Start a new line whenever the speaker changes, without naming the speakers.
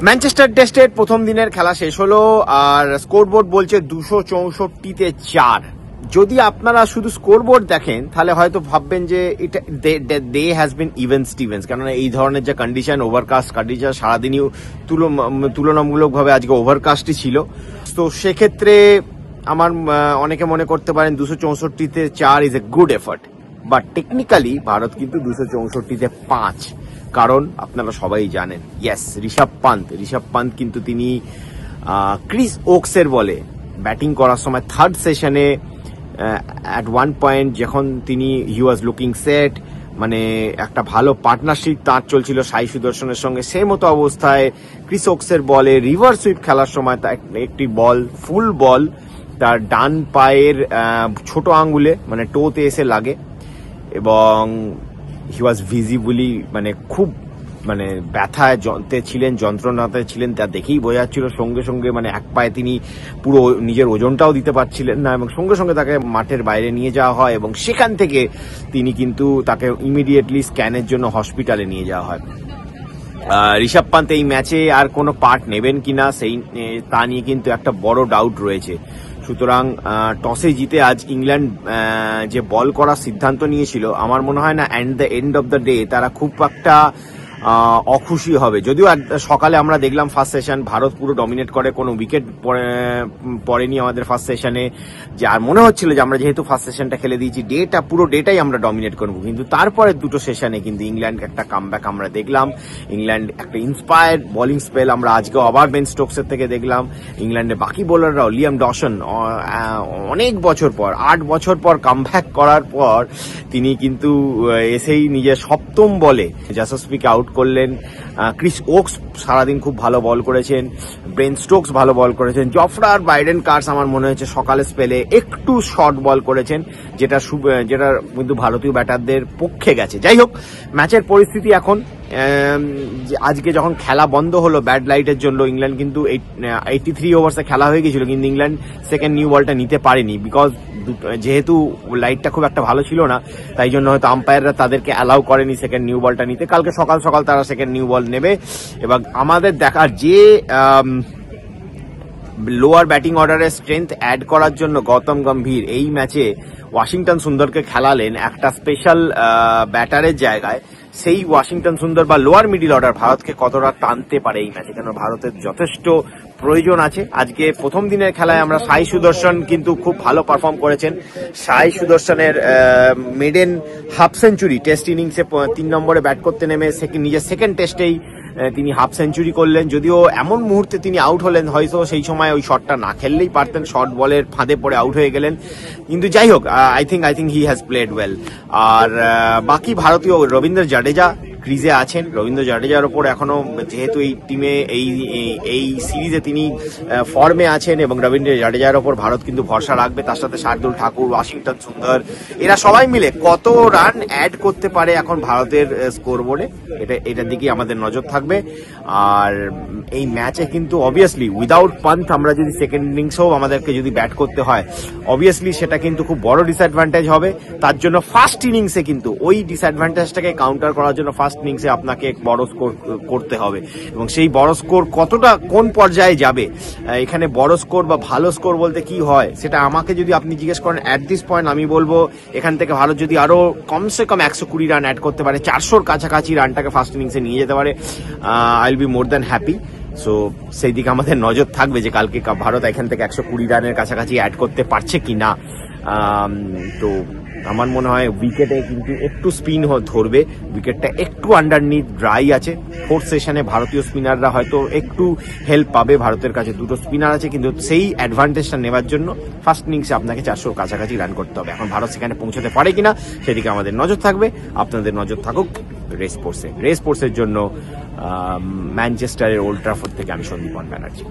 Manchester টেস্টের প্রথম দিনের খেলা শেষ হলো আর স্কোরবোর্ড বলছে 264-তে 4। যদি আপনারা শুধু স্কোরবোর্ড দেখেন তাহলে হয়তো ভাববেন যে এটা day has been even Stevens, কেননা এই ধরনের যে কন্ডিশন, ওভারকাস্ট কন্ডিশন, সারাদিনই তুলনামূলকভাবে আজকে ওভারকাস্টই ছিল। তো সেক্ষেত্রে আমার অনেকে মনে করতে পারেন 264-তে 4 is a good effort, but technically Bharat কিন্তু 264-তে 5। কারণ আপনারা সবাই জানেন, ইয়েস, ঋষভ পান্ত কিন্তু তিনি ক্রিস ওকসের বলে ব্যাটিং করার সময় থার্ড সেশনে অ্যাট ওয়ান পয়েন্ট যখন তিনি হি ওয়াজ লুকিং সেট, মানে একটা ভালো পার্টনারশিপ তার চলছিল সাই সুদর্শনের সঙ্গে, সেই মতো অবস্থায় ক্রিস ওকসের বলে রিভার্স সুইপ খেলার সময় একটি বল, ফুল বল তার ডান পায়ের ছোট আঙ্গুলে মানে টোতে এসে লাগে এবং হি ওয়াজ ভিজিবলি মানে খুব মানে ব্যথায় ছিলেন, যন্ত্রণাতে ছিলেন, তা দেখেই বোঝা যাচ্ছিল। সঙ্গে সঙ্গে মানে এক পায়ে তিনি পুরো নিজের ওজনটাও দিতে পারছিলেন না এবং সঙ্গে সঙ্গে তাকে মাঠের বাইরে নিয়ে যাওয়া হয় এবং সেখান থেকে তিনি কিন্তু তাকে ইমিডিয়েটলি স্ক্যানের জন্য হসপিটালে নিয়ে যাওয়া হয়। ঋষভ পান্ত এই ম্যাচে আর কোনো পার্ট নেবেন কিনা তা নিয়ে কিন্তু একটা বড় ডাউট রয়েছে। সুতরাং টসে জিতে আজ ইংল্যান্ড যে বল করার সিদ্ধান্ত নিয়েছিল, আমার মনে হয় না at the end of the day তারা খুব একটা অখুশি হবে। যদিও সকালে আমরা দেখলাম ফার্স্ট সেশন ভারত পুরো ডমিনেট করে, কোনো উইকেট পড়েনি আমাদের ফার্স্ট সেশনে, যে আর মনে হচ্ছিল যে আমরা যেহেতু ফার্স্ট সেশনটা খেলে দিয়েছি পুরো ডেটাই আমরা ডমিনেট করবো। কিন্তু তারপরে দুটো সেশনে কিন্তু ইংল্যান্ড একটা কামব্যাক আমরা দেখলাম, ইংল্যান্ড একটা ইন্সপায়ার্ড বোলিং স্পেল আমরা আজকেও আবার বেন স্টোকসের থেকে দেখলাম। ইংল্যান্ডের বাকি বোলাররাও, লিয়াম ডসন অনেক বছর পর 8 বছর পর কামব্যাক করার পর তিনি কিন্তু এসেই নিজের সপ্তম বলে জাসপ্রীতকে আউট করলেন। ক্রিস ওকস সারাদিন খুব ভালো বল করেছেন, বেন স্টোকস ভালো বল করেছেন, জফরা আর বাইডেন কার্স আমার মনে হয়েছে সকালে স্পেলে একটু শর্ট বল করেছেন, যেটা কিন্তু ভারতীয় ব্যাটারদের পক্ষে গেছে। যাই হোক, ম্যাচের পরিস্থিতি এখন আজকে যখন খেলা বন্ধ হলো ব্যাড লাইটের জন্য, ইংল্যান্ড কিন্তু 83 ওভার্সে খেলা হয়ে গেছিল, কিন্তু ইংল্যান্ড সেকেন্ড নিউ বলটা নিতে পারেনি, বিকজ যেহেতু লাইটটা খুব একটা ভালো ছিল না, তাই জন্য হয়তো আম্পায়াররা তাদেরকে অ্যালাউ করেনি সেকেন্ড নিউ বলটা নিতে। কালকে সকাল সকাল তারা সেকেন্ড নিউ বল নেবে এবং আমাদের দেখার যে লোয়ার ব্যাটিং অর্ডারের স্ট্রেংথ অ্যাড করার জন্য গৌতম গম্ভীর এই ম্যাচে ওয়াশিংটন সুন্দরকে খেলালেন একটা স্পেশাল ব্যাটারের জায়গায়। সেই ওয়াশিংটন সুন্দর বা লোয়ার মিডিল অর্ডার ভারতকে কতটা টানতে পারে এই ম্যাচে, কেন ভারতের যথেষ্ট প্রয়োজন আছে। আজকে প্রথম দিনের খেলায় আমরা সাই সুদর্শন কিন্তু খুব ভালো পারফর্ম করেছেন। সাই সুদর্শনের মেডেন হাফ সেঞ্চুরি টেস্ট ইনিংসে 3 নম্বরে ব্যাট করতে নেমে নিজের সেকেন্ড টেস্টেই তিনি হাফ সেঞ্চুরি করলেন। যদিও এমন মুহূর্তে তিনি আউট হলেন, হয়তো সেই সময় ওই শটটা না খেললেই পারতেন, শর্ট বলের ফাঁদে পড়ে আউট হয়ে গেলেন। কিন্তু যাই হোক, I think he has played well. আর বাকি ভারতীয় রবীন্দ্র জাডেজা ক্রিজে আছেন। রবীন্দ্র জাডেজার ওপর এখনো যেহেতু এই টিমে এই সিরিজে তিনি ফর্মে আছেন এবং রবীন্দ্র জাডেজার ওপর ভারত কিন্তু ভরসা রাখবে। তার সাথে শার্দুল ঠাকুর, ওয়াশিংটন সুন্দর, এরা সবাই মিলে কত রান অ্যাড করতে পারে এখন ভারতের স্কোর বোর্ডে, এটার দিকে আমাদের নজর থাকবে। আর এই ম্যাচে কিন্তু অবভিয়াসলি উইদাউট পান্ত আমরা যদি সেকেন্ড ইনিংসেও আমাদেরকে যদি ব্যাট করতে হয়, অবভিয়াসলি সেটা কিন্তু খুব বড় ডিসঅ্যাডভান্টেজ হবে। তার জন্য ফার্স্ট ইনিংসে কিন্তু ওই ডিসঅ্যাডভান্টেজটাকে কাউন্টার করার জন্য ফার্স্ট ইনিংসে আপনাকে বড় স্কোর করতে হবে এবং সেই বড় স্কোর কতটা কোন পর্যায়ে যাবে, এখানে বড় স্কোর বা ভালো স্কোর বলতে কি হয় সেটা আমাকে যদি আপনি জিজ্ঞেস করেন অ্যাট দিস পয়েন্ট, আমি বলবো এখান থেকে ভারত যদি আরো কমসে কম 120 রান অ্যাড করতে পারে, 400-র কাছাকাছি রানটাকে ফার্স্ট ইনিংসে নিয়ে যেতে পারে, I will be more than happy. So সেই দিকে আমাদের নজর থাকবে যে কালকে ভারত এখান থেকে 120 রানের কাছাকাছি অ্যাড করতে পারছে কিনা। তো আমার মনে হয় উইকেটে কিন্তু একটু স্পিন ধরবে, উইকেটটা একটু আন্ডারনিথ ড্রাই আছে। ফোর্থ সেশনে ভারতীয় স্পিনাররা হয়তো একটু হেল্প পাবে, ভারতের কাছে দুটো স্পিনার আছে, কিন্তু সেই অ্যাডভান্টেজটা নেওয়ার জন্য ফার্স্ট ইনিংসে আপনাকে 400-র কাছাকাছি রান করতে হবে। এখন ভারত সেখানে পৌঁছাতে পারে কিনা সেদিকে আমাদের নজর থাকবে। আপনাদের নজর থাকুক রেস স্পোর্টসের জন্য ম্যানচেস্টারের ওল্ড ট্রাফোর্ড থেকে আমি সন্দীপন ব্যানার্জি।